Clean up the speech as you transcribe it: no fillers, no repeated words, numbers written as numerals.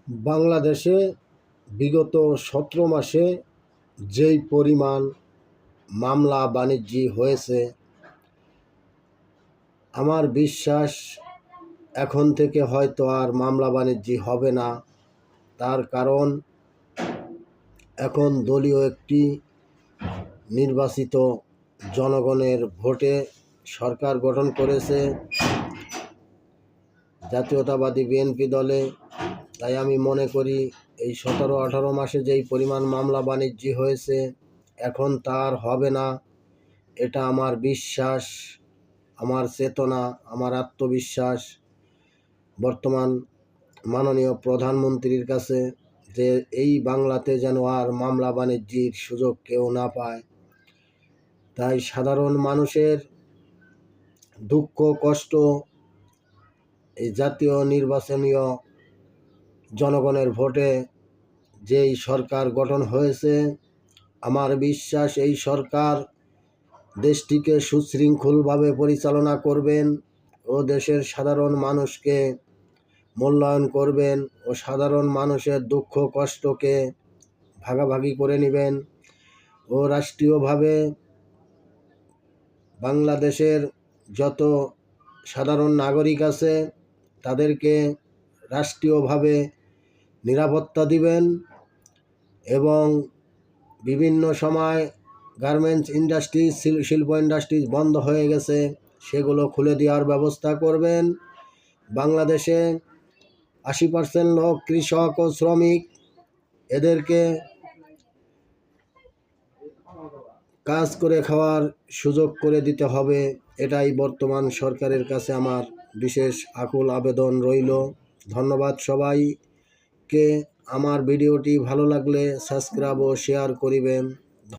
বাংলাদেশে বিগত ১৭ মাসে যেই পরিমাণ মামলা বাণিজ্য হয়েছে, আমার বিশ্বাস এখন থেকে হয়তো আর মামলা বাণিজ্য হবে না। তার কারণ এখন দলীয় একটি নির্বাচিত জনগণের ভোটে সরকার গঠন করেছে জাতীয়তাবাদী বিএনপি দলে। তাই আমি মনে করি এই ১৭-১৮ মাসে যেই পরিমাণ মামলা বাণিজ্য হয়েছে এখন তার হবে না। এটা আমার বিশ্বাস, আমার চেতনা, আমার আত্মবিশ্বাস বর্তমান মাননীয় প্রধানমন্ত্রীর কাছে, যে এই বাংলাতে যেন আর মামলা বাণিজ্যের সুযোগ কেউ না পায়। তাই সাধারণ মানুষের দুঃখ কষ্ট এই জাতীয় নির্বাচনীয় জনগণের ভোটে যেই সরকার গঠন হয়েছে, আমার বিশ্বাস এই সরকার দেশটিকে সুশৃঙ্খলভাবে পরিচালনা করবেন ও দেশের সাধারণ মানুষকে মূল্যায়ন করবেন ও সাধারণ মানুষের দুঃখ কষ্টকে ভাগাভাগি করে নেবেন ও রাষ্ট্রীয়ভাবে বাংলাদেশের যত সাধারণ নাগরিক আছে তাদেরকে রাষ্ট্রীয়ভাবে নিরাপত্তা দিবেন এবং বিভিন্ন সময় গার্মেন্টস ইন্ডাস্ট্রি, শিল্প ইন্ডাস্ট্রি বন্ধ হয়ে গেছে, সেগুলো খুলে দেওয়ার ব্যবস্থা করবেন। বাংলাদেশে ৮০% লোক কৃষক ও শ্রমিক, এদেরকে কাজ করে খাওয়ার সুযোগ করে দিতে হবে। এটাই বর্তমান সরকারের কাছে আমার বিশেষ আকুল আবেদন রইল। ধন্যবাদ সবাইকে। আমার ভিডিওটি ভালো লাগলে সাবস্ক্রাইব ও শেয়ার করিবেন।